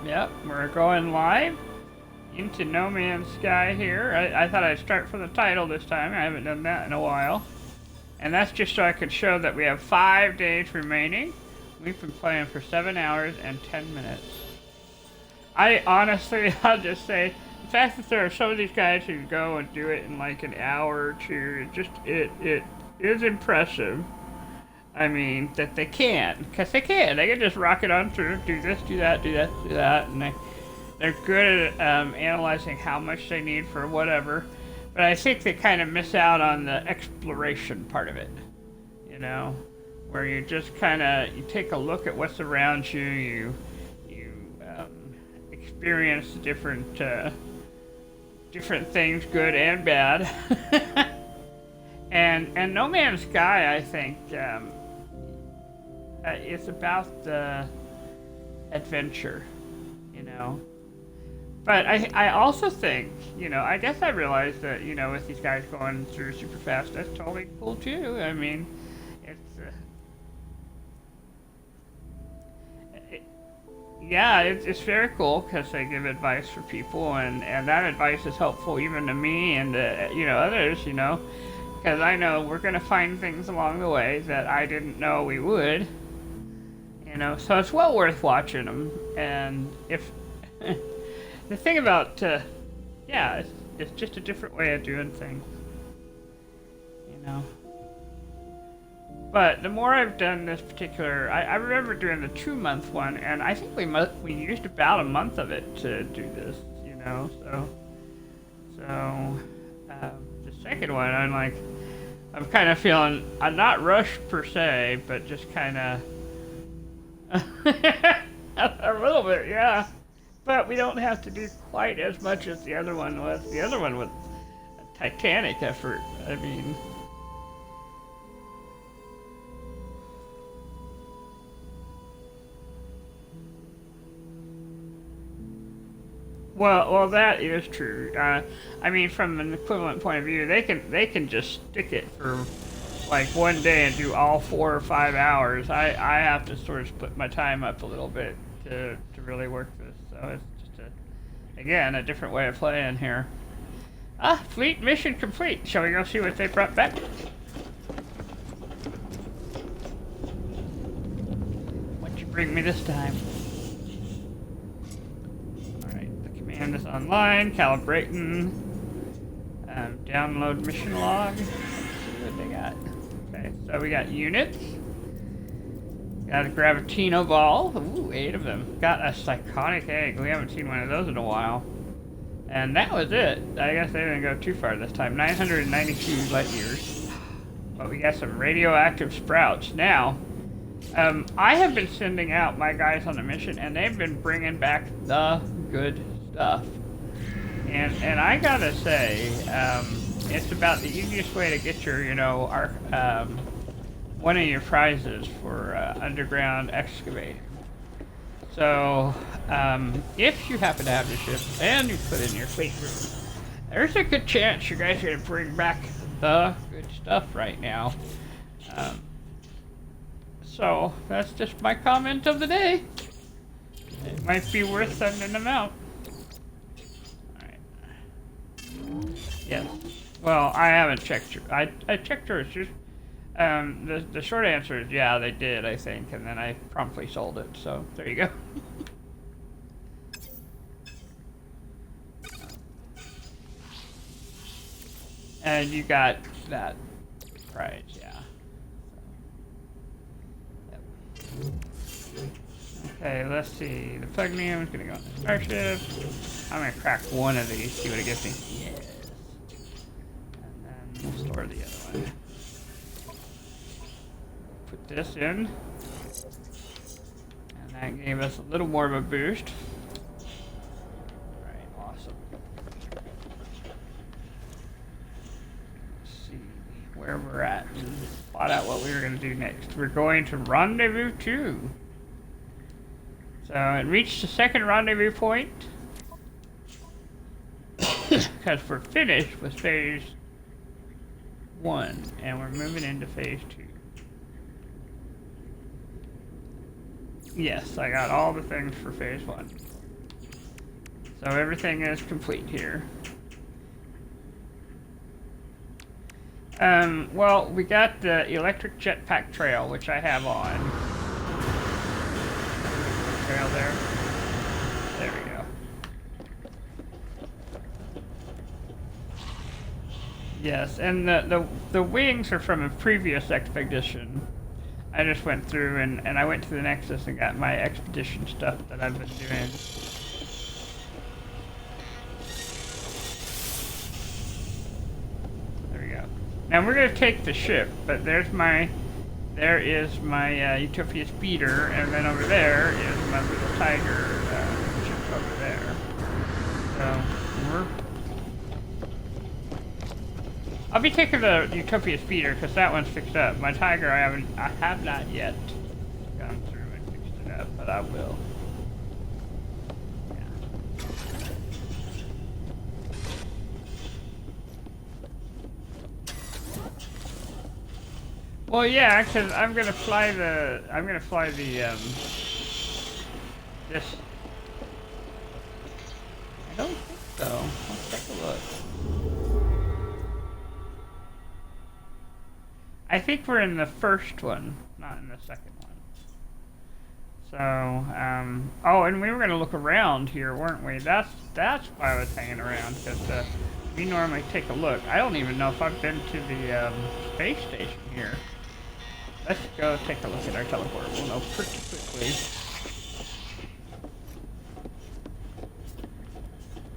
Yep, we're going live into No Man's Sky here. I thought I'd start from the title this time. I haven't done that in a while. And that's just so I could show that we have 5 days remaining. We've been playing for 7 hours and 10 minutes. I honestly, I'll just say, the fact that there are some of these guys who go and do it in like an hour or two, it is impressive. I mean, that they can, because they can. They can just rock it on through, do this, do that, do that, do that, and they're good at analyzing how much they need for whatever. But I think they kind of miss out on the exploration part of it, you know, where you just kind of, you take a look at what's around you, you experience different things, good and bad. And No Man's Sky, I think, it's about the adventure, you know. But I also think, you know, I guess I realized that, you know, with these guys going through super fast, that's totally cool too. I mean, it's very cool because they give advice for people, and that advice is helpful even to me and you know, others, you know, because I know we're gonna find things along the way that I didn't know we would. You know, so it's well worth watching them. And if the thing about, yeah, it's just a different way of doing things, you know. But the more I've done this particular, I remember doing the 2-month one, and I think we used about a month of it to do this, you know. So the second one, I'm kind of feeling, I'm not rushed per se, but just kind of. A little bit, yeah. But we don't have to do quite as much as the other one was. The other one was a titanic effort. I mean, well, that is true. I mean, from an equivalent point of view, they can just stick it for like one day and do all 4 or 5 hours. I have to sort of split my time up a little bit to really work this. So it's just again a different way of playing here. Fleet mission complete. Shall we go see what they brought back? What'd you bring me this time? Alright, the command is online, calibrating, download mission log. Let's see what they got. Okay, so we got units. Got a Gravitino ball. Ooh, 8 of them. Got a psychotic egg. We haven't seen one of those in a while. And that was it. I guess they didn't go too far this time. 992 light years. But we got some radioactive sprouts. Now, I have been sending out my guys on the mission, and they've been bringing back the good stuff. And I gotta say, it's about the easiest way to get your, you know, one of your prizes for underground excavating. So, if you happen to have your ship and you put in your fleet room, there's a good chance you guys are going to bring back the good stuff right now. So, that's just my comment of the day. It might be worth sending them out. Alright. Yes. Well, I haven't checked your... I checked yours. The short answer is yeah, they did, I think, and then I promptly sold it, so there you go. And you got that prize, yeah. Yep. Okay, let's see. The Plugnium is going to go on the Starship. I'm going to crack one of these, see what it gives me. Yes. And then we'll store the other one. Put this in. And that gave us a little more of a boost. Alright, awesome. Let's see where we're at and plot out what we were going to do next. We're going to Rendezvous 2. So it reached the second rendezvous point. Because we're finished with phase 1 and we're moving into phase 2. Yes, I got all the things for phase 1. So everything is complete here. Well, we got the electric jetpack trail, which I have on. Trail there. There we go. Yes, and the wings are from a previous expedition. I just went through and I went to the Nexus and got my expedition stuff that I've been doing. There we go. Now we're gonna take the ship, but there is my Utopia speeder, and then over there is my little tiger ship over there. So I'll be taking the Utopia speeder because that one's fixed up. My tiger I have not yet gone through and fixed it up, but I will. Well, yeah, because I'm gonna fly the this. I don't think so. Let's take a look. I think we're in the first one, not in the second one. So, oh, and we were gonna look around here, weren't we? That's why I was hanging around, because we normally take a look. I don't even know if I've been to the space station here. Let's go take a look at our teleporter. We'll know pretty quickly.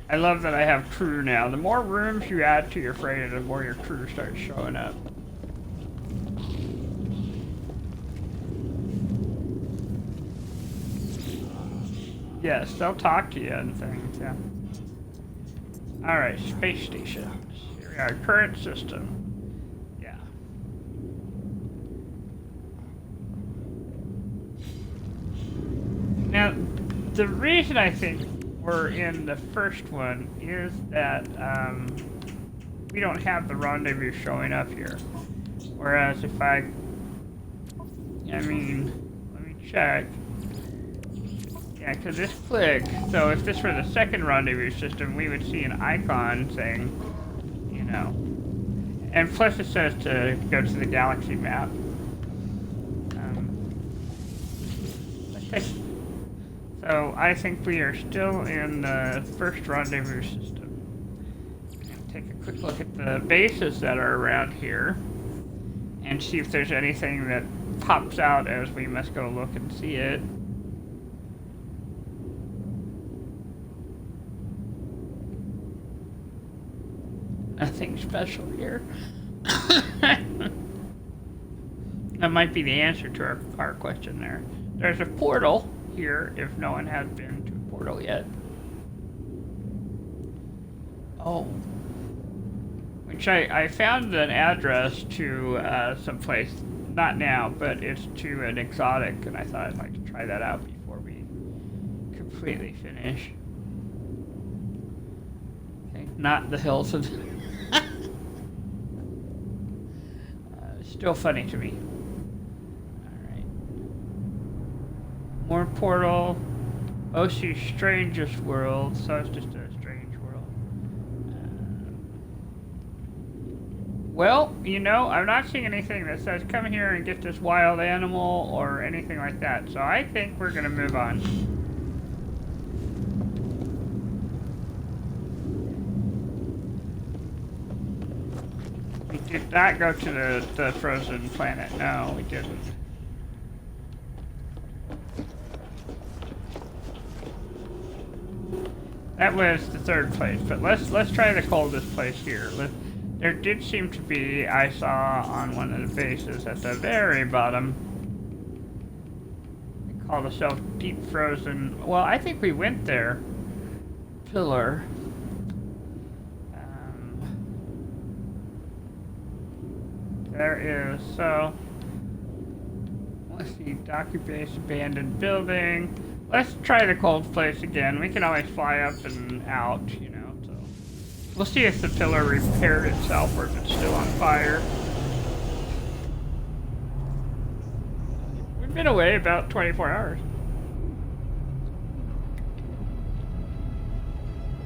I love that I have crew now. The more rooms you add to your freighter, the more your crew starts showing up. Yes, they'll talk to you and things, yeah. Alright, space station. Here we are, current system. Yeah. Now, the reason I think we're in the first one is that we don't have the rendezvous showing up here. Whereas if let me check. Yeah, because this click, so if this were the second rendezvous system, we would see an icon saying, you know, and plus it says to go to the galaxy map. Okay. So I think we are still in the first rendezvous system. Take a quick look at the bases that are around here and see if there's anything that pops out as we must go look and see it. Nothing special here. That might be the answer to our question there. There's a portal here if no one has been to a portal yet. Oh. Which I found an address to some place, not now, but it's to an exotic, and I thought I'd like to try that out before we completely finish. Okay, not the hills of... Still funny to me. Alright. More portal. OC's strangest world. So it's just a strange world. Well, you know, I'm not seeing anything that says come here and get this wild animal or anything like that. So I think we're going to move on. We did not go to the frozen planet. No, we didn't. That was the third place, but let's try the coldest place here. There did seem to be, I saw on one of the bases at the very bottom. They call themselves deep frozen. Well, I think we went there. Pillar. There is, so, let's see, docker base, abandoned building. Let's try the cold place again. We can always fly up and out, you know, so. We'll see if the pillar repaired itself or if it's still on fire. We've been away about 24 hours.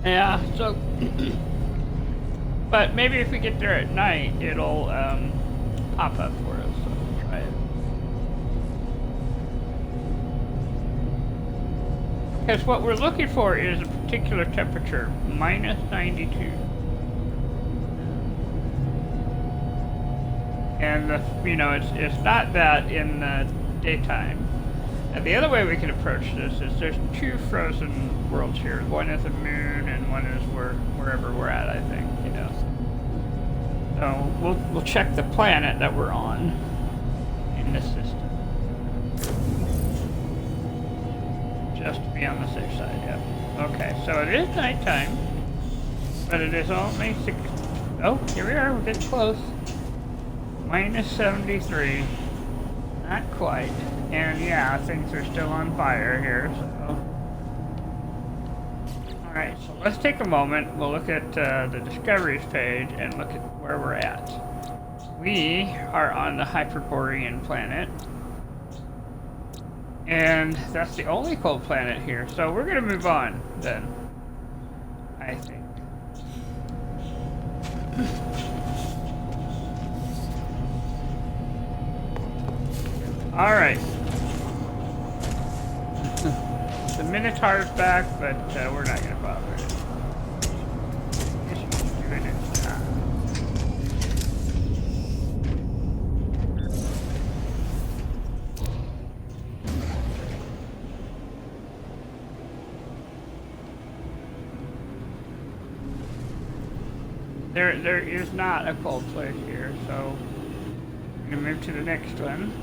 Yeah, so but maybe if we get there at night, it'll pop up for us. So we'll try it. Because what we're looking for is a particular temperature, minus 92. And you know, it's not that in the daytime. And the other way we can approach this is there's two frozen worlds here. One is the moon, and one is wherever we're at, I think. You know. So we'll check the planet that we're on in this system, just to be on the safe side. Yeah. Okay. So it is nighttime, but it is only 6. Oh, here we are. We're getting close. Minus 73. Not quite. And yeah, things are still on fire here, so. Alright, so let's take a moment. We'll look at the discoveries page and look at where we're at. We are on the Hyperborean planet. And that's the only cold planet here, so we're going to move on then, I think. Alright. The Minotaur's back, but we're not gonna bother it. It's doing its job. There is not a cold place here, so I'm gonna move to the next one.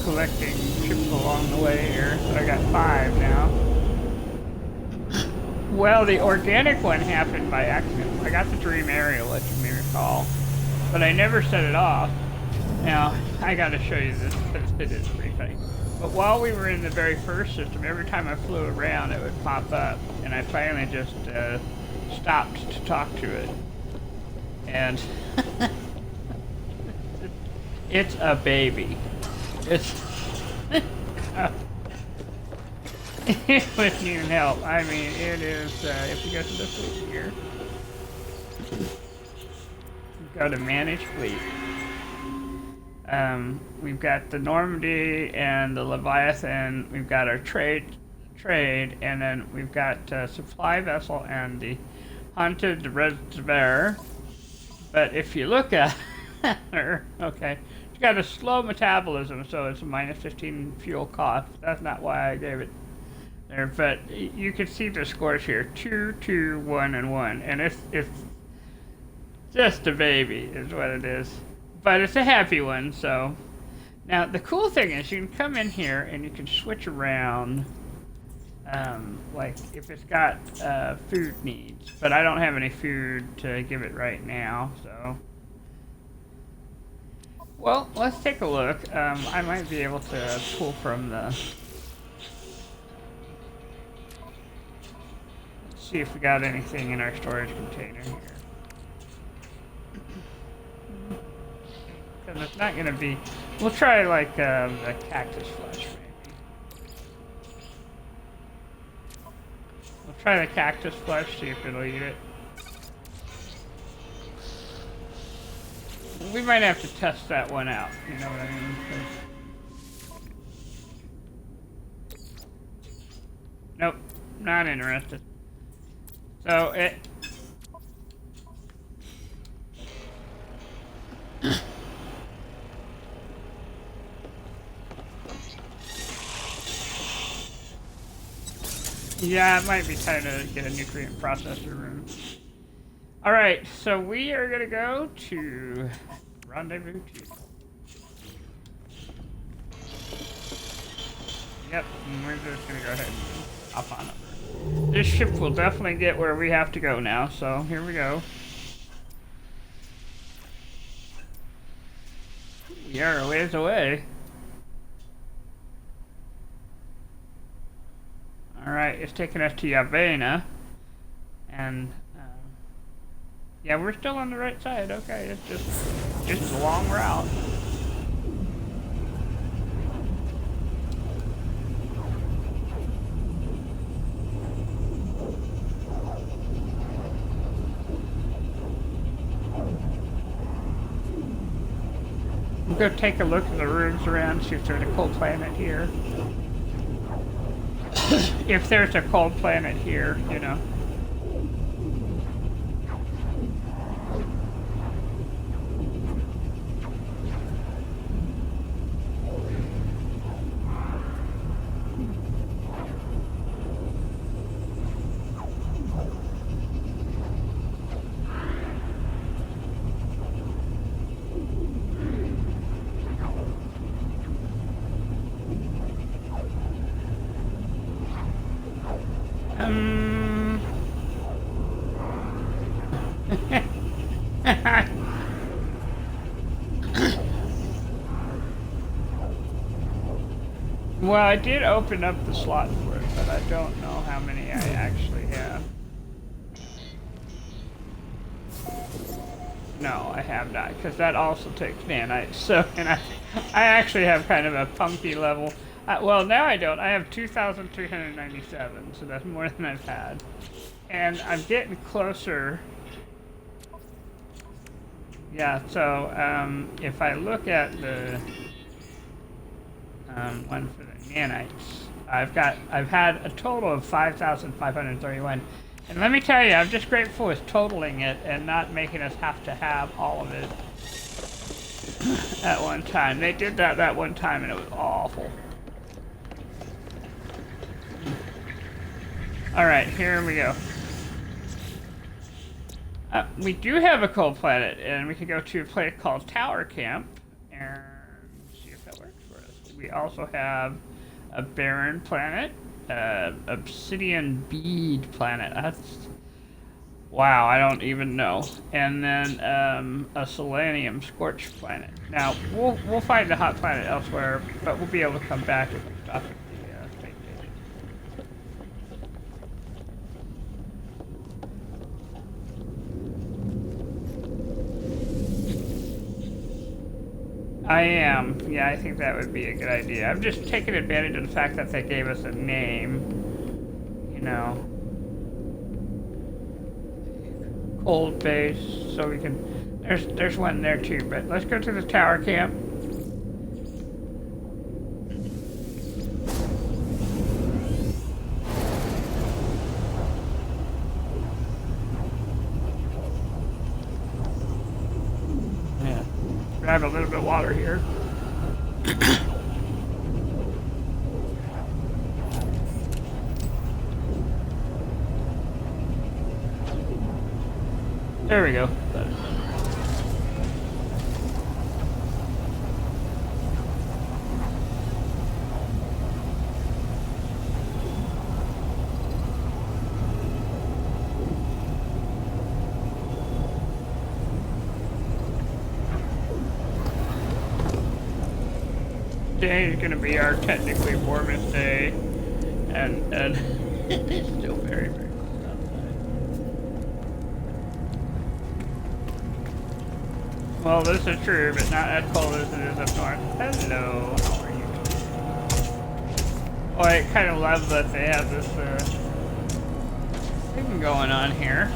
Collecting ships along the way here, so I got 5 now. Well, the organic one happened by accident. I got the Dream Aerial, as you may recall, but I never set it off. Now, I gotta show you this, because it is pretty funny. But while we were in the very first system, every time I flew around, it would pop up, and I finally just stopped to talk to it. And it's a baby. It wouldn't even help. I mean, it is, if we go to the fleet here, go to manage fleet. We've got the Normandy and the Leviathan. We've got our trade, and then we've got supply vessel and the Haunted Reservoir. But if you look at her, okay, she's got a slow metabolism, so it's a minus 15 fuel cost. That's not why I gave it there, but you can see the scores here: 2, 2, 1, and 1, and it's just a baby, is what it is. But it's a happy one. So now the cool thing is you can come in here and you can switch around. Like if it's got food needs, but I don't have any food to give it right now, so. Well, let's take a look. I might be able to pull from the. Let's see if we got anything in our storage container here. Because it's not going to be. We'll try like the cactus flesh, maybe. We'll try the cactus flesh, see if it'll eat it. We might have to test that one out, you know what I mean? Nope, not interested. So it... Yeah, it might be time to get a nutrient processor room. Alright, so we are gonna go to Rendezvous 2. Yep, and we're just gonna go ahead and hop on over. This ship will definitely get where we have to go now, so here we go. We are a ways away. Alright, it's taking us to Yavana, and Yeah, we're still on the right side. Okay, it's just a long route. We'll go take a look at the rooms around, see if there's a cold planet here. If there's a cold planet here, you know. Well, I did open up the slot for it, but I don't know how many I actually have. No, I have not, because that also takes nanites. So, and I actually have kind of a punky level. Well, now I don't. I have 2,397, so that's more than I've had. And I'm getting closer. Yeah, so if I look at the one for the nanites, I've had a total of 5,531. And let me tell you, I'm just grateful with totaling it and not making us have to have all of it at one time. They did that one time and it was awful. Alright, here we go. We do have a cold planet, and we can go to a planet called Tower Camp and see if that works for us. We also have a barren planet, obsidian bead planet. That's wow, I don't even know. And then a selenium scorched planet. Now we'll find a hot planet elsewhere, but we'll be able to come back if we stop at the space station. I am. Yeah, I think that would be a good idea. I'm just taking advantage of the fact that they gave us a name. You know. Cold base, so we can... There's one there too, but let's go to the tower camp. Grab a little bit of water here. There we go. Today is going to be our technically warmest day, and it's still very, very cold outside. Well, this is true, but not as cold as it is up north. Hello, how are you? Oh, I kind of love that they have this thing going on here.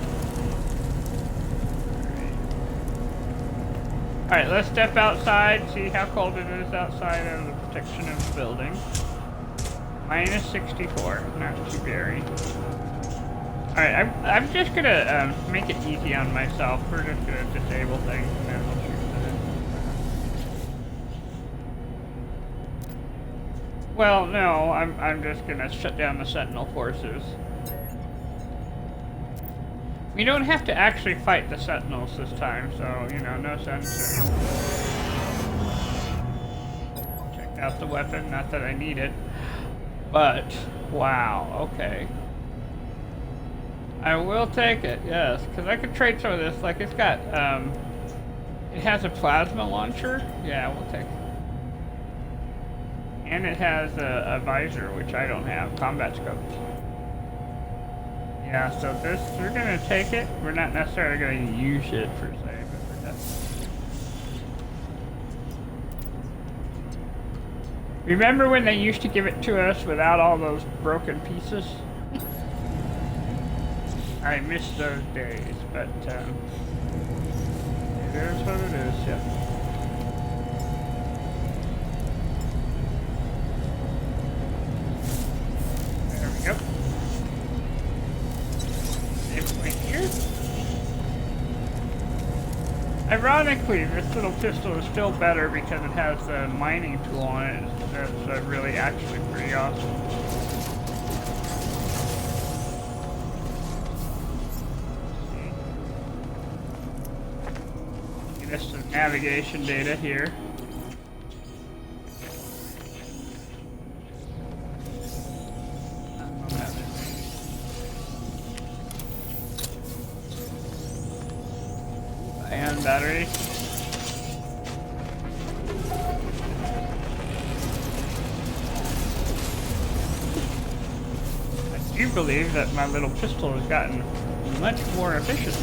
Alright, let's step outside, see how cold it is outside of the protection of the building. Minus 64, not too very. Alright, I'm just gonna make it easy on myself. We're just gonna disable things and then we'll shoot it. Well, no, I'm just gonna shut down the Sentinel forces. We don't have to actually fight the Sentinels this time, so, you know, no sense in... Check out the weapon, not that I need it. But, wow, okay. I will take it, yes, because I could trade some of this, like it's got, it has a plasma launcher. Yeah, we'll take it. And it has a visor, which I don't have, combat scopes. Yeah, so this, we're gonna take it. We're not necessarily gonna use it per se, but we're definitely... Remember when they used to give it to us without all those broken pieces? I miss those days, but it is what it is, yeah. There we go. Save point here. Ironically, this little pistol is still better because it has the mining tool on it. That's really actually pretty awesome. Get us some navigation data here. Ion battery. I do believe that my little pistol has gotten much more efficient.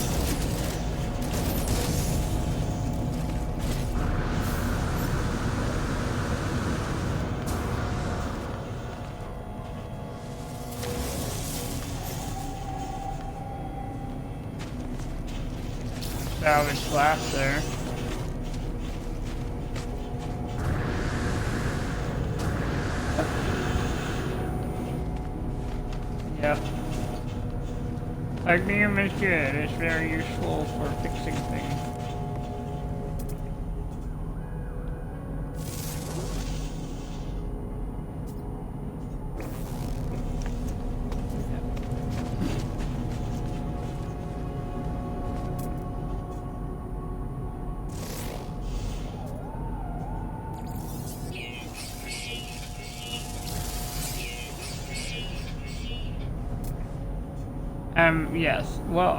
Salvage glass there. Yep. Magnesium is good. It's very useful for fixing things. Yes. Well,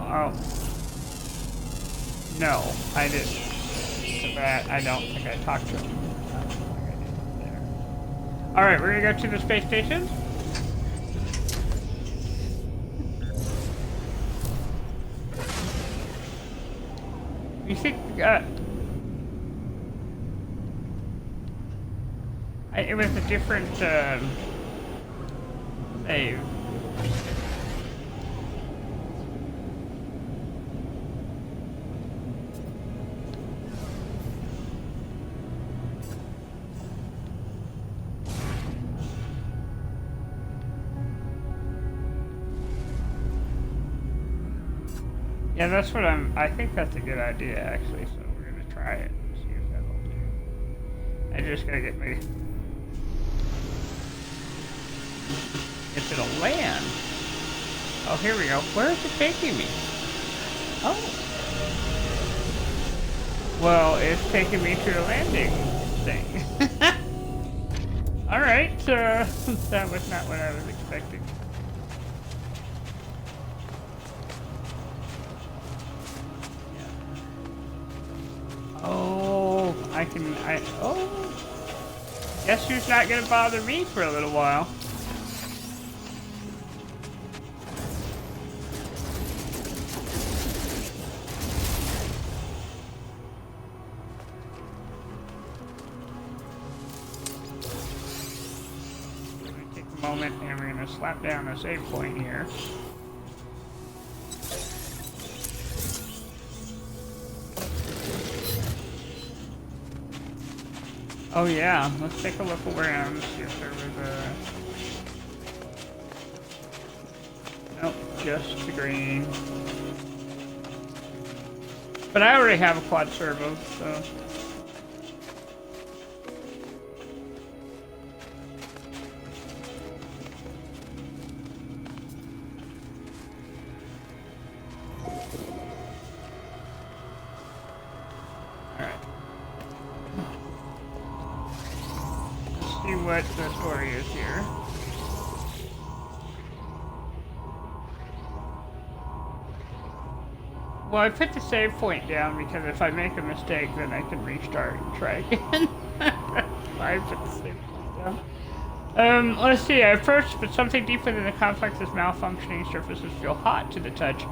no, I didn't. So that, I don't think I talked to him. Alright, we're gonna go to the space station. You think, it was a different, save. Yeah, that's what I think that's a good idea, actually, so we're gonna try it and see if that'll do. I just gotta get me... If it'll land. Oh, here we go. Where is it taking me? Oh. Well, it's taking me to the landing thing. Alright, that was not what I was expecting. Oh, oh. Guess who's not gonna bother me for a little while? We're gonna take a moment and we're gonna slap down a save point here. Oh yeah, let's take a look around, see if there was a... Nope, just the green. But I already have a quad servo, so... What the story is here. Well, I put the save point down because if I make a mistake, then I can restart and try again. I put the save point down. Let's see. I approached, but something deep within the complex is malfunctioning. Surfaces feel hot to the touch.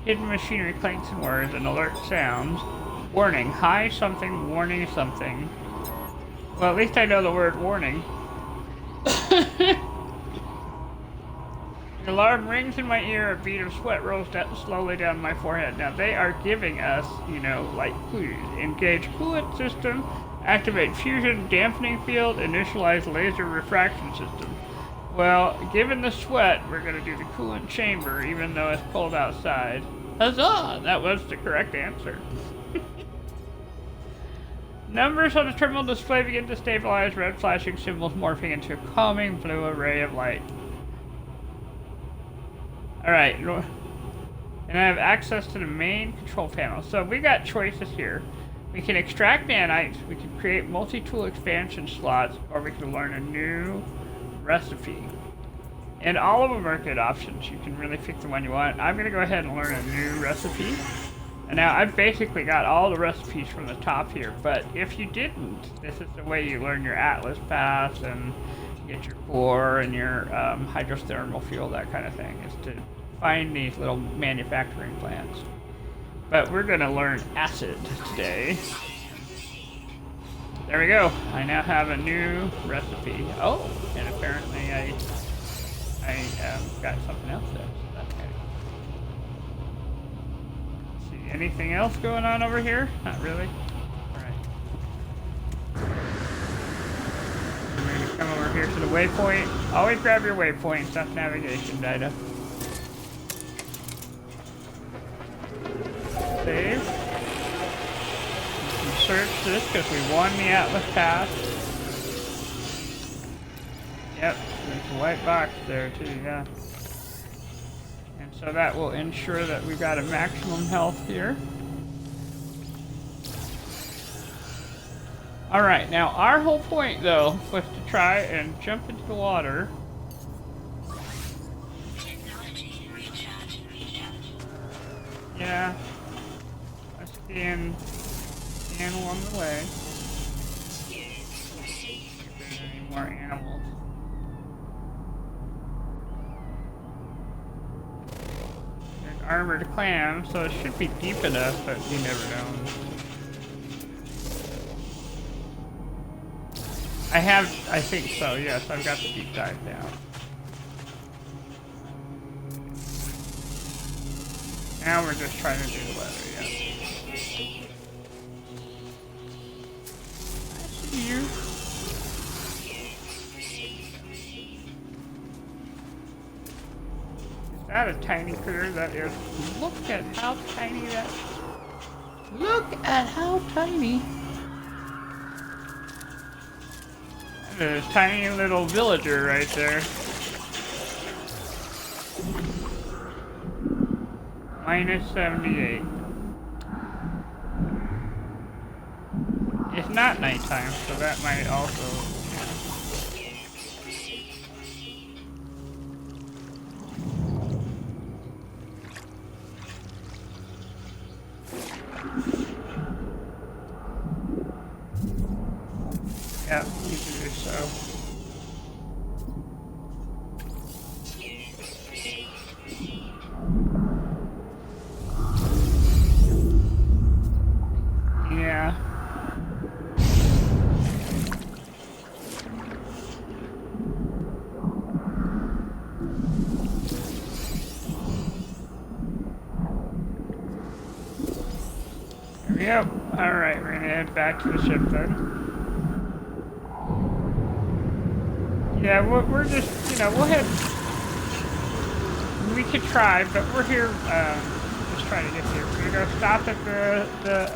Hidden machinery clanks and whirs and alert sounds. Warning. High something, warning something. Well, at least I know the word warning. The alarm rings in my ear. A bead of sweat rolls slowly down my forehead. Now, they are giving us, you know, like clues. Engage coolant system. Activate fusion dampening field. Initialize laser refraction system. Well, given the sweat, we're going to do the coolant chamber, even though it's cold outside. Huzzah! That was the correct answer. Numbers on the terminal display begin to stabilize, red flashing symbols morphing into a calming blue array of light. Alright, and I have access to the main control panel. So we got choices here. We can extract nanites, we can create multi-tool expansion slots, or we can learn a new recipe. And all of them are good options. You can really pick the one you want. I'm going to go ahead and learn a new recipe. And now I've basically got all the recipes from the top here, but if you didn't, this is the way you learn your Atlas paths and get your core and your hydrothermal fuel, that kind of thing, is to find these little manufacturing plants. But we're going to learn acid today. There we go. I now have a new recipe. Oh, and apparently I got something else there. So that's good. See anything else going on over here? Not really. All right. We're going to come over here to the waypoint. Always grab your waypoint. That's navigation data. Save. You can search this because we won the Atlas path. Yep, there's a white box there too, yeah. And so that will ensure that we've got a maximum health here. Alright, now our whole point though was to try and jump into the water. Yeah. Let's scan along the way. If there's any more animals. There's armored clam, so it should be deep enough, but you never know. I think so, yes, I've got the deep dive down. Now we're just trying to do the weather, yeah. I see you. Is that a tiny critter? That is. Look at how tiny that. Look at how tiny. There's a tiny little villager right there. -78. It's not nighttime, so that might also. Yeah, you can do so. Yeah. There we go. Alright, we're gonna head back to the ship then. Yeah, we're just, you know, we'll head. We could try, but we're here, just trying to get here. We're gonna go stop at the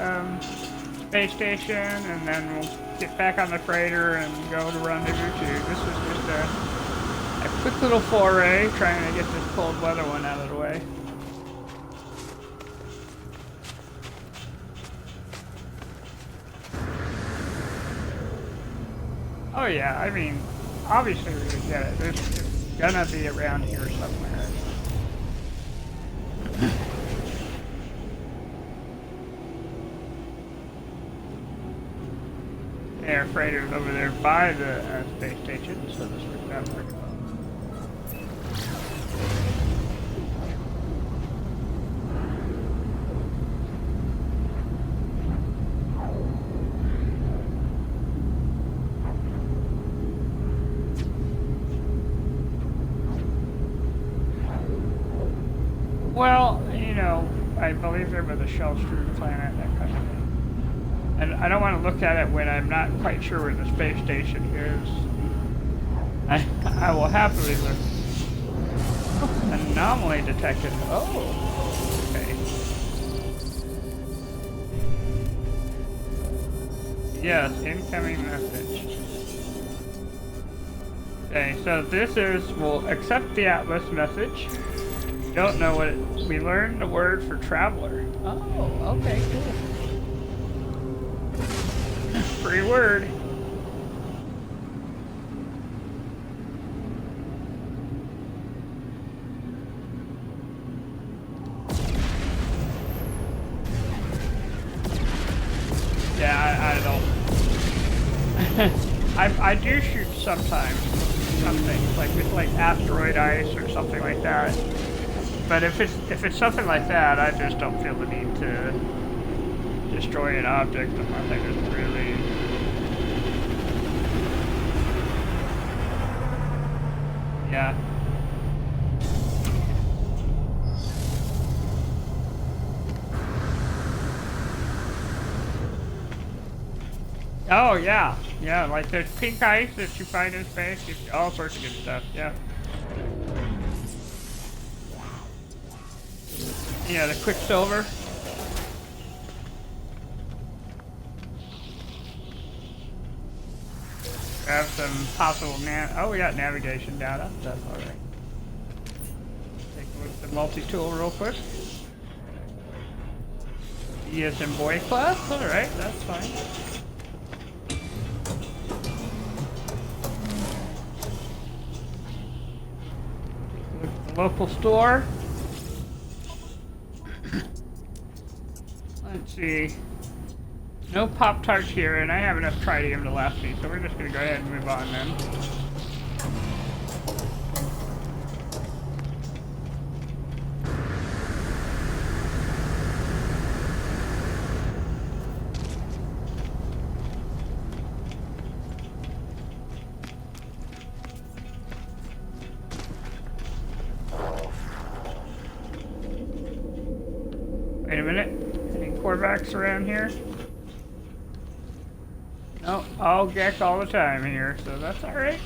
space station, and then we'll get back on the freighter and go to Rendezvous 2. This was just a quick little foray, trying to get this cold weather one out of the way. Oh yeah, I mean, obviously we're gonna get it. It's gonna be around here somewhere. air freighters over there by the space station, so this works out pretty well. Well, you know, I believe they're with a shell-strewn planet, that kind of thing. And I don't want to look at it when I'm not quite sure where the space station is. I will happily look. Anomaly detected. Oh, okay. Yes, incoming message. Okay, so this is, we'll accept the Atlas message. Don't know what it, we learned the word for traveler. Oh, okay, cool. Free word. Yeah, I don't. I do shoot sometimes, some things, like with like asteroid ice or something like that. But if it's something like that, I just don't feel the need to destroy an object unless I just really. Yeah. Oh yeah, yeah. Like there's pink ice that you find in space, all sorts of good stuff. Yeah. Yeah, the Quicksilver. Grab some possible oh, we got navigation data. That's all right. Take a look at the multi-tool real quick. E is in boy class. All right, that's fine. Look at the local store. Let's see. No Pop-Tarts here, and I have enough tritium to last me, so we're just going to go ahead and move on then. Wait a minute. Any Korvax around here? No, all Gek all the time here, so that's alright.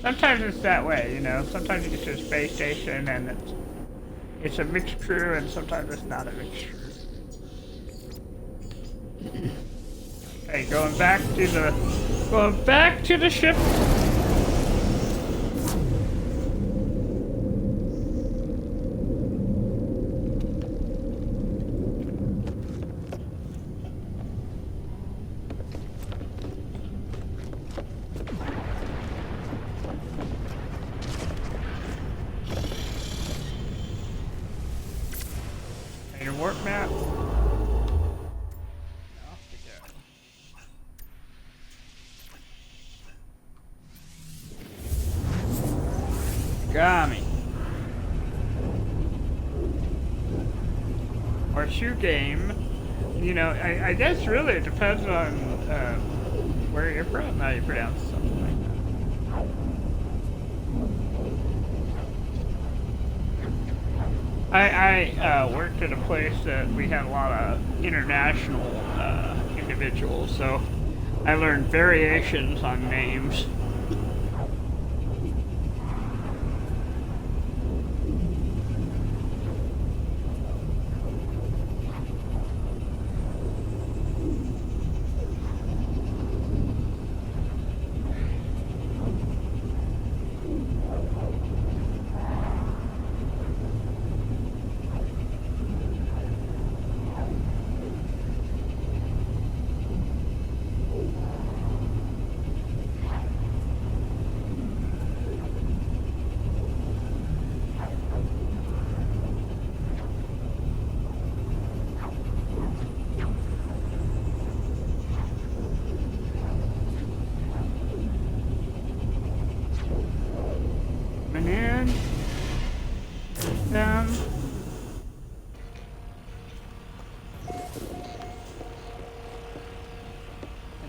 Sometimes it's that way, you know. Sometimes you get to a space station and it's a mixed crew, and sometimes it's not a mixed crew. Okay, going back to the ship. Warp map. Off we go. Gami. Horseshoe game. You know, I guess really it depends on where you're from, how you pronounce something like that. I worked at a place that we had a lot of international individuals, so I learned variations on names.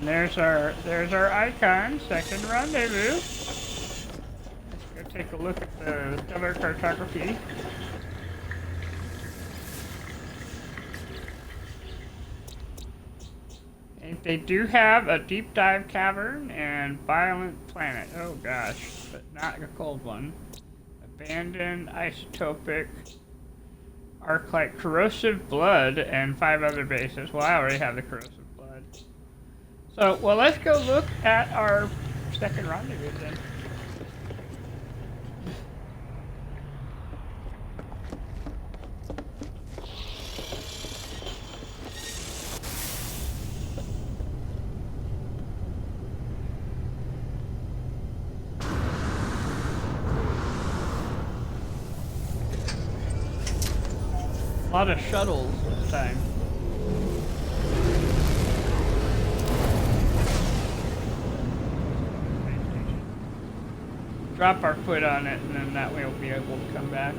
And there's our icon, second rendezvous. Let's go take a look at the stellar cartography. And they do have a deep dive cavern and violent planet. Oh gosh, but not a cold one. Abandoned, isotopic, arc-like, corrosive blood, and 5 other bases. Well, I already have the corrosive blood. So, well, let's go look at our second rendezvous then. A lot of shuttles this time. Drop our foot on it, and then that way we'll be able to come back.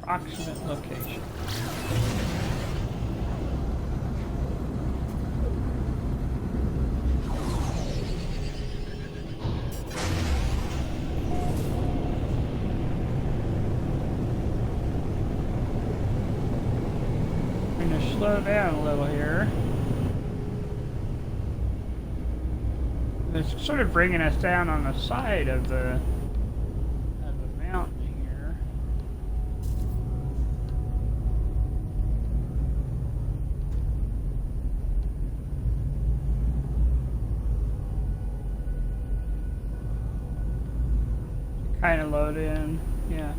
Approximate location. I'm going to slow down a little here. It's sort of bringing us down on the side of the mountain. Kind of load in, yeah.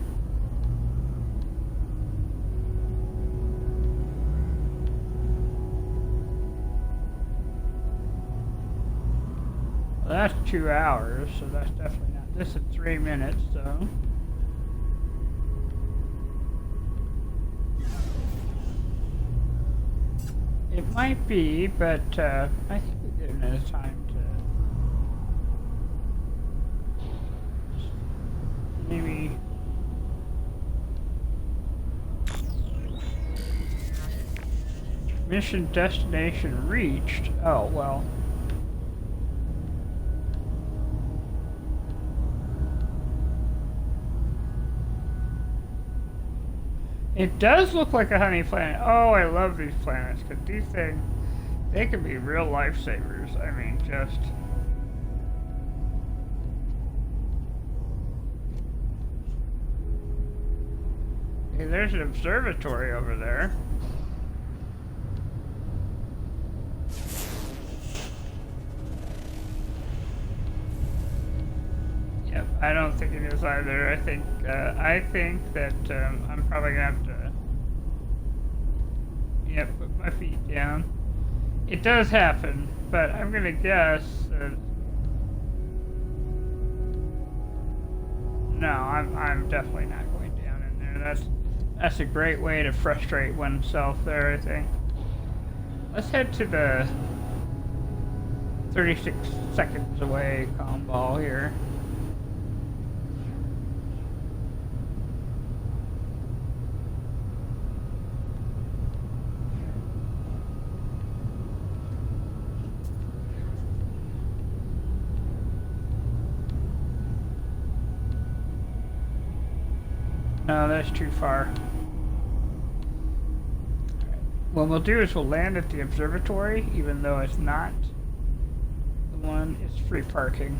Well, that's 2 hours, so that's definitely not. This is 3 minutes, so. It might be, but I think we give it enough time to. Maybe mission destination reached. Oh, well. It does look like a honey planet. Oh, I love these planets because these things, they can be real lifesavers. I mean, just. Hey, there's an observatory over there. Yep, I don't think it is either. I think that I'm probably gonna have to. Yep, put my feet down. It does happen, but I'm gonna guess that. No, I'm definitely not going down in there. That's a great way to frustrate oneself there, I think. Let's head to the 36 seconds away calm ball here. No, that's too far. What we'll do is we'll land at the observatory, even though it's not the one, it's free parking.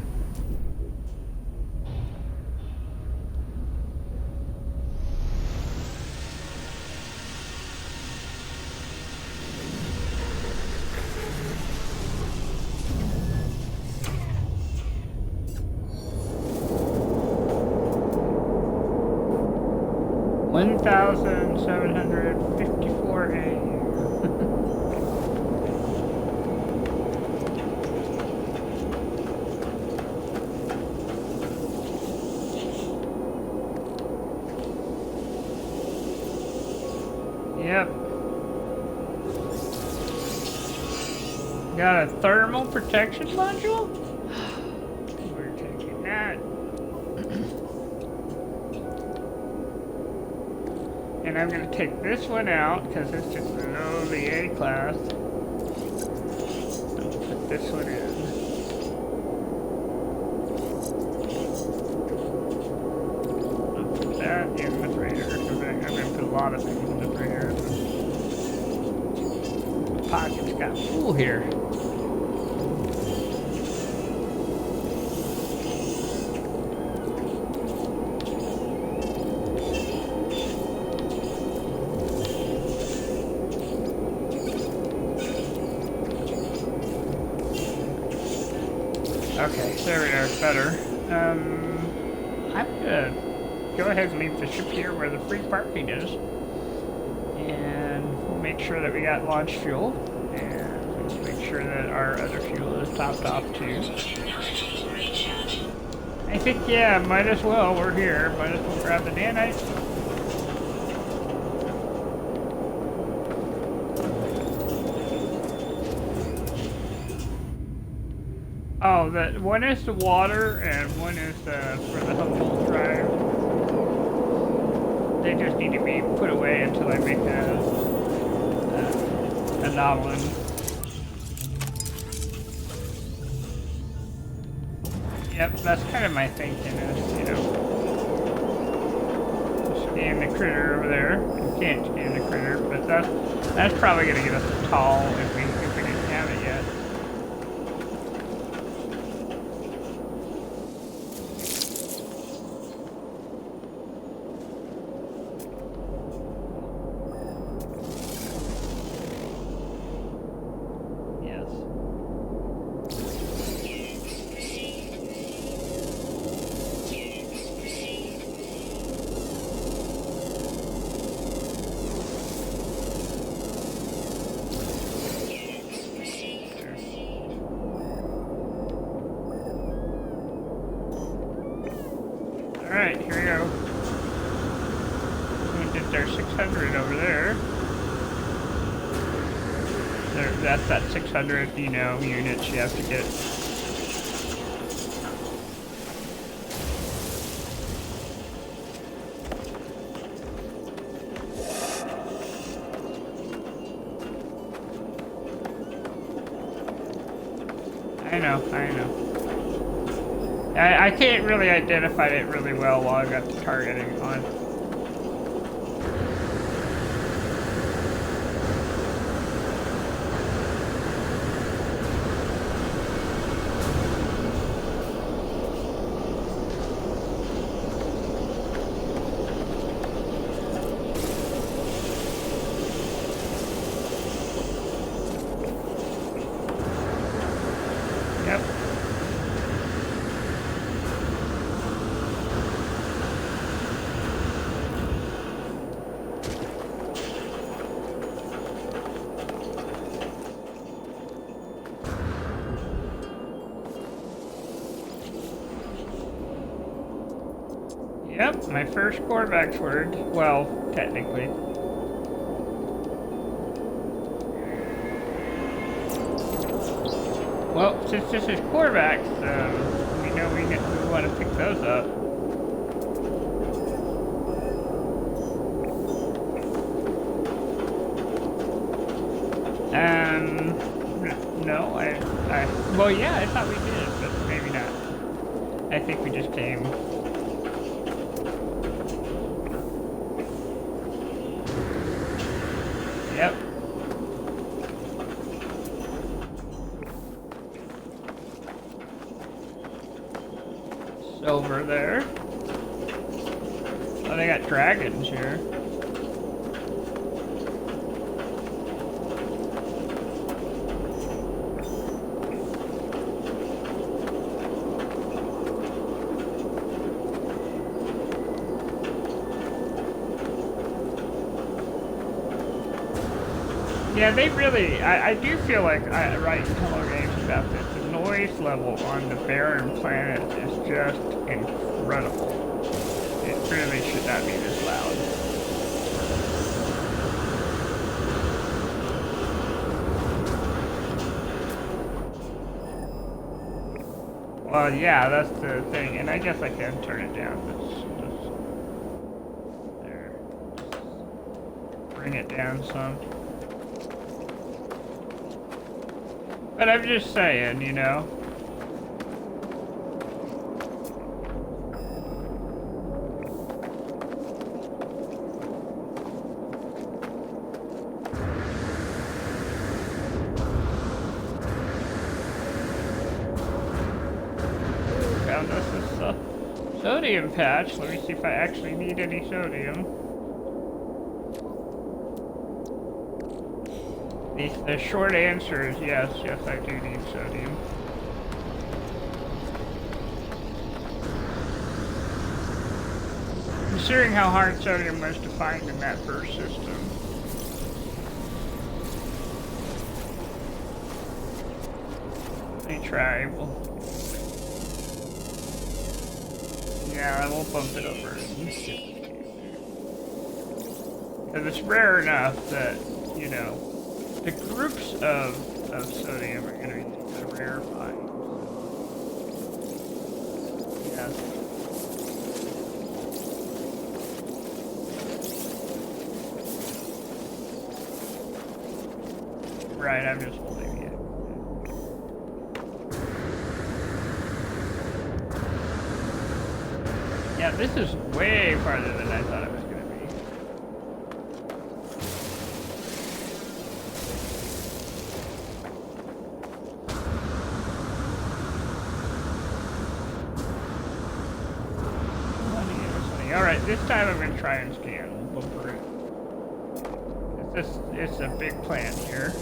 1,754 AU. Yep. Got a thermal protection module? We're taking that. And I'm going to take this one out because it's just below the A class. I'll put this one in. I'll put that in the freighter. I'm going to put a lot of things in the freighter. The pockets got full here. Okay, there we are, better. I'm gonna go ahead and leave the ship here where the free parking is. And we'll make sure that we got launch fuel. And we'll make sure that our other fuel is topped off too. I think, yeah, might as well, we're here. Might as well grab the nanite. Oh, that one is the water and one is for the Humboldt drive. They just need to be put away until I make a anomaly. Yep, that's kind of my thinking is, you know, scan the critter over there. You can't scan the critter, but that's probably gonna get us a tall if we didn't have it yet. Alright, here we go. We did our 600 over there. That's that 600, you know, units you have to get. I know. I can't really identify it really well while I got the targeting on. Yep. Yep, my first quarterback's word. Well, technically. Well, since this is quarterbacks, we know we want to pick those up. No, well, yeah, I thought we did, but maybe not. I think we just came. Yep. Over there. Oh, they got dragons here. Yeah, they really, I do feel like I write Hello Games about this. The noise level on the barren planet is just incredible. It really should not be this loud. Well, yeah, that's the thing, and I guess I can turn it down. There. Bring it down some. But I'm just saying, you know. Found us this sodium patch. Let me see if I actually need any sodium. The short answer is yes, I do need sodium. Considering how hard sodium was to find in that first system. Let me try. Yeah, I won't bump it over. Because it's rare enough that, you know, the groups of sodium are going to be the rare finds. Yes. Right, I'm just holding it. Yeah, this is way farther than I thought it was going to be. Alright, this time I'm going to try and scan. We'll go through it. It's a big plan here.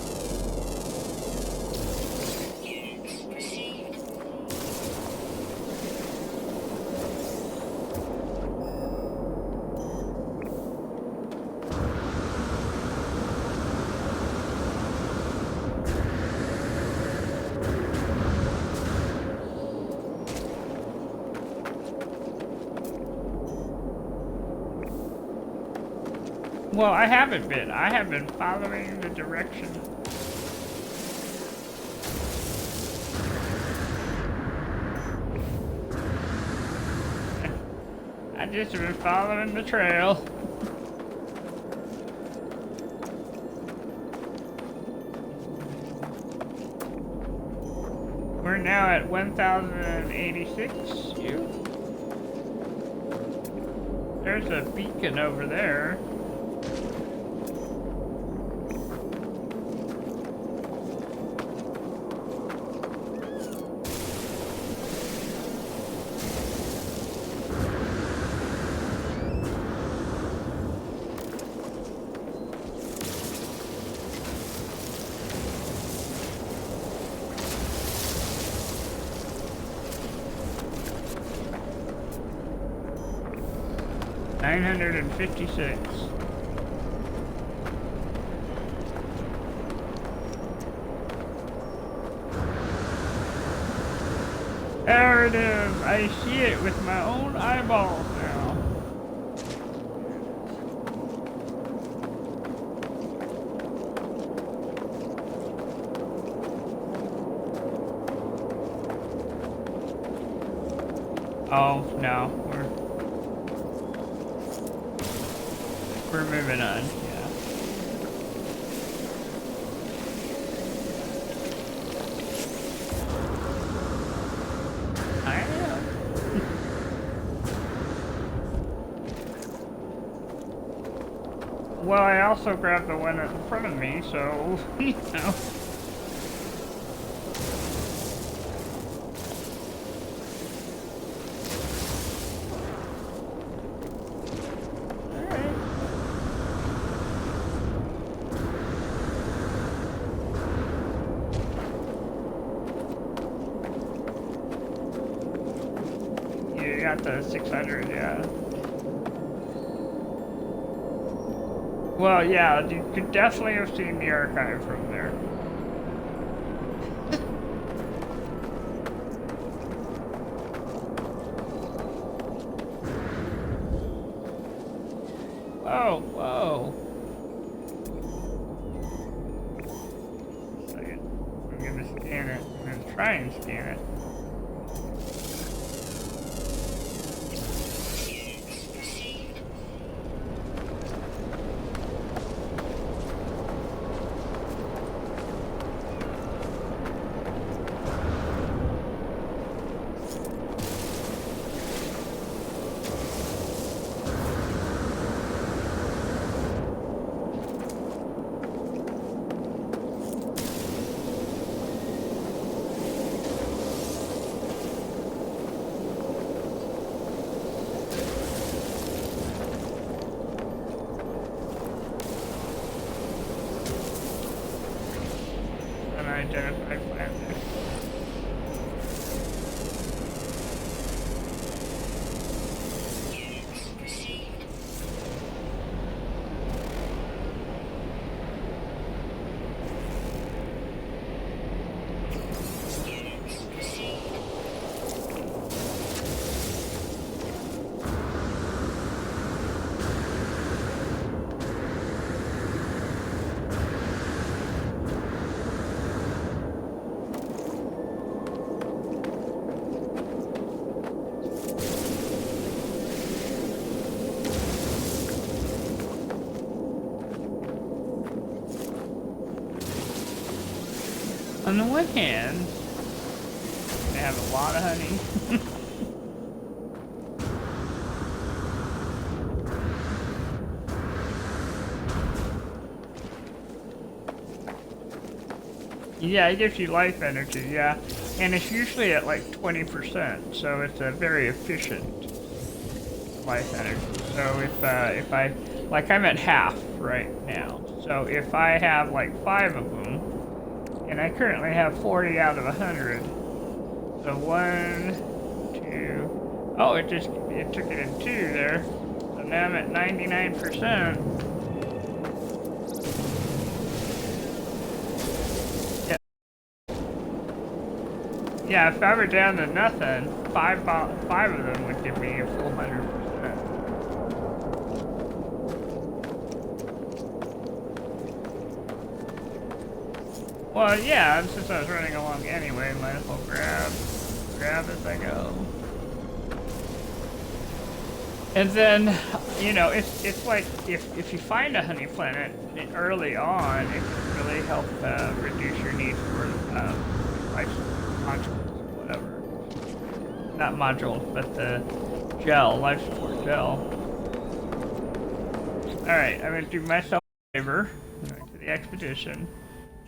Well, I haven't been. I have been following the direction. I just been following the trail. We're now at 1086. There's a beacon over there. $956. There it is. I see it with my own eyeballs now. Oh, no. We're moving on, yeah. I am. Well, I also grabbed the one in front of me, so, you know. Got the 600, yeah. Well, yeah, you could definitely have seen the archive from there. Whoa, whoa. Second. I'm gonna scan it. I'm gonna try and scan it. Unidentified planet. On the one hand, they have a lot of honey. Yeah, it gives you life energy, yeah. And it's usually at like 20%, so it's a very efficient life energy. So if I, like I'm at half right now. So if I have like 5 of them, and I currently have 40 out of 100. So 1, 2, oh, it took it in 2 there. So now I'm at 99%. Yeah, if I were down to nothing, five of them would give me a full 100%. Well, yeah, since I was running along anyway, might as well grab as I go. And then, you know, it's like if you find a honey planet early on, it can really help reduce your need for life modules or whatever. Not modules, but the gel, life support gel. Alright, I'm gonna do myself a favor. I'm going to the expedition.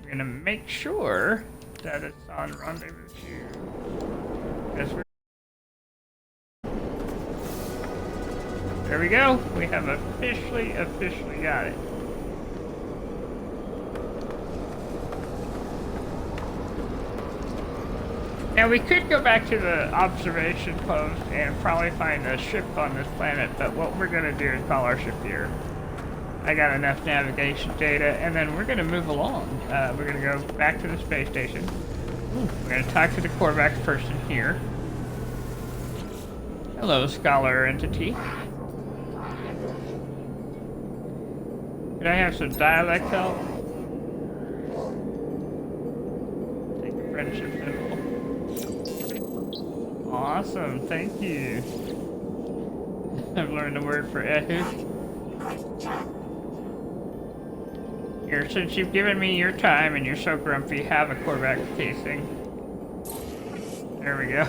I'm gonna make sure that it's on rendezvous 2. Because we're there we go. We have officially got it. Now we could go back to the observation post and probably find a ship on this planet, but what we're gonna do is call our ship here. I got enough navigation data, and then we're gonna move along. We're gonna go back to the space station. We're gonna talk to the Korvax person here. Hello, Scholar Entity. Could I have some dialect help? Take a friendship symbol. Awesome, thank you. I've learned the word for Ehud. Here, since you've given me your time and you're so grumpy, have a Korvax casing. There we go.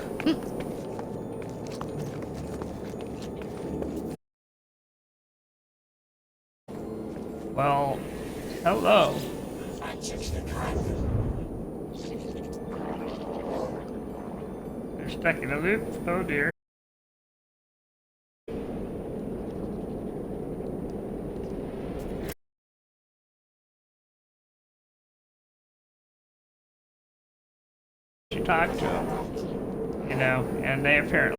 Well, hello. They're stuck in a loop. Oh dear. You talk to them, you know, and they apparently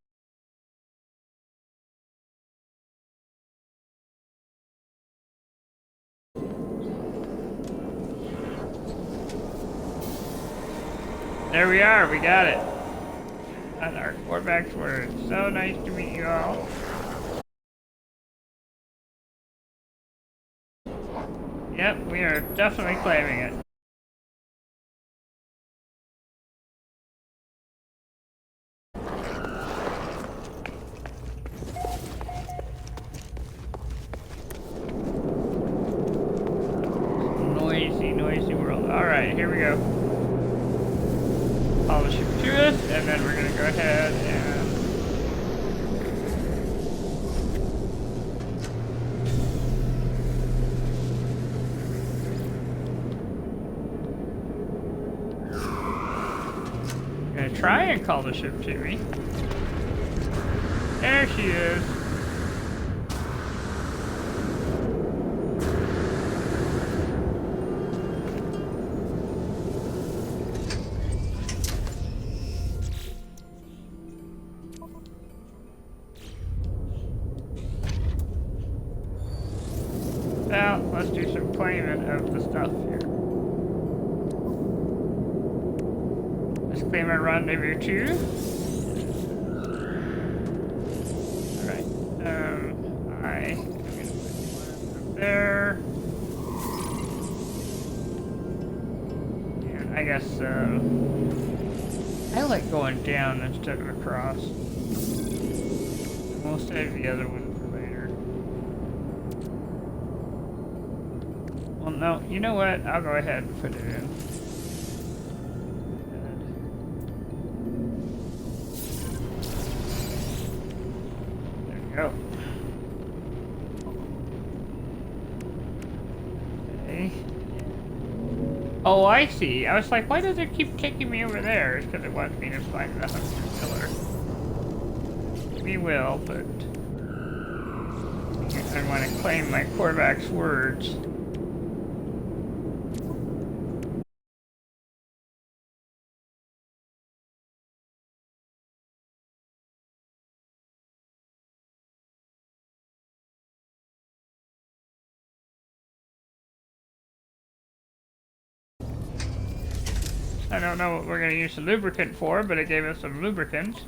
There we are, we got it. On our quarterback's word. So nice to meet you all. Yep, we are definitely claiming it. Noisy world. Alright, here we go. Call the ship to us, and then we're gonna go ahead and try and call the ship to me. There she is. Well, let's do some claiming of the stuff here. Let's claim our rendezvous 2. Alright. I'm gonna put one up there. And I guess, I like going down instead of across. We'll save the other one for later. Well, no, you know what? I'll go ahead and put it in. Go. Okay. Oh, I see. I was like, why does it keep taking me over there? It's because it wants me to find the 100 pillar. We will, but I want to claim my quarterback's words. I don't know what we're going to use the lubricant for, but it gave us some lubricant.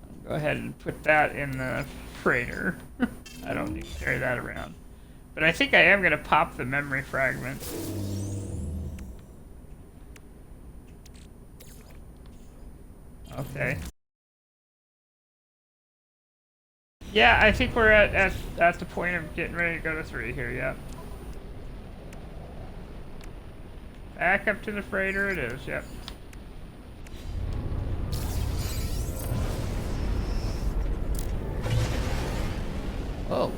I'll go ahead and put that in the freighter. I don't need to carry that around. But I think I am going to pop the memory fragment. Okay. Yeah, I think we're at the point of getting ready to go to 3 here, yep. Back up to the freighter it is, yep. Oh.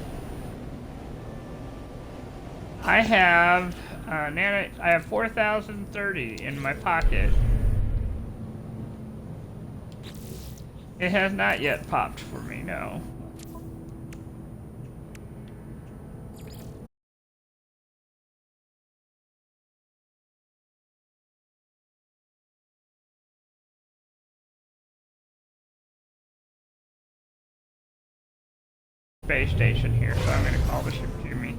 I have I have 4,030 in my pocket. It has not yet popped for me, no. Base station here, so I'm going to call the ship to me.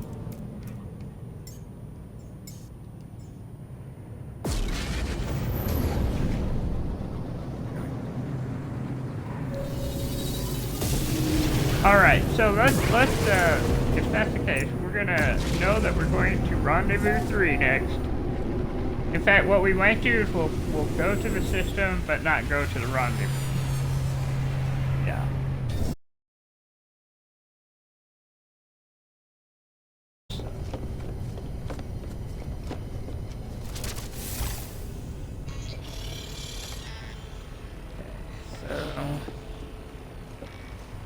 All right, so let's if that's the case, we're gonna know that we're going to rendezvous 3 next. In fact, what we might do is we'll go to the system, but not go to the rendezvous. Yeah.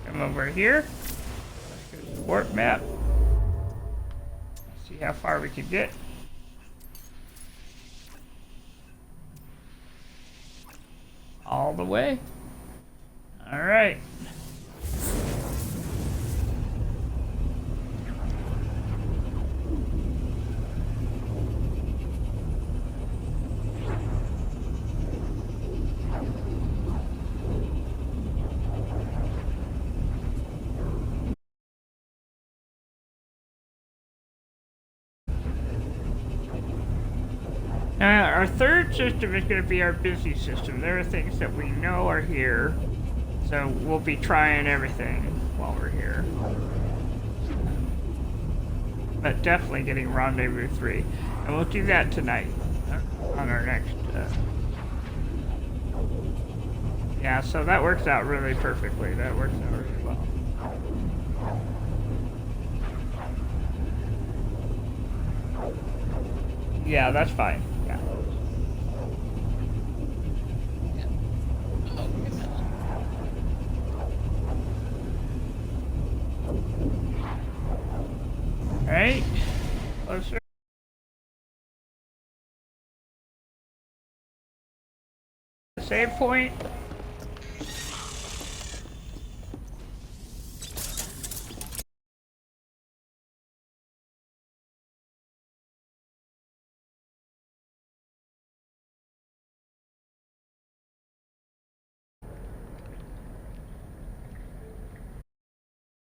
Come over here. Let's go to the warp map. See how far we can get. All the way. All right. Now, our third system is going to be our busy system. There are things that we know are here, so we'll be trying everything while we're here. But definitely getting Rendezvous 3. And we'll do that tonight on our next... Yeah, so that works out really perfectly. That works out really well. Yeah, that's fine. Yeah. Alright. Closer. Save point.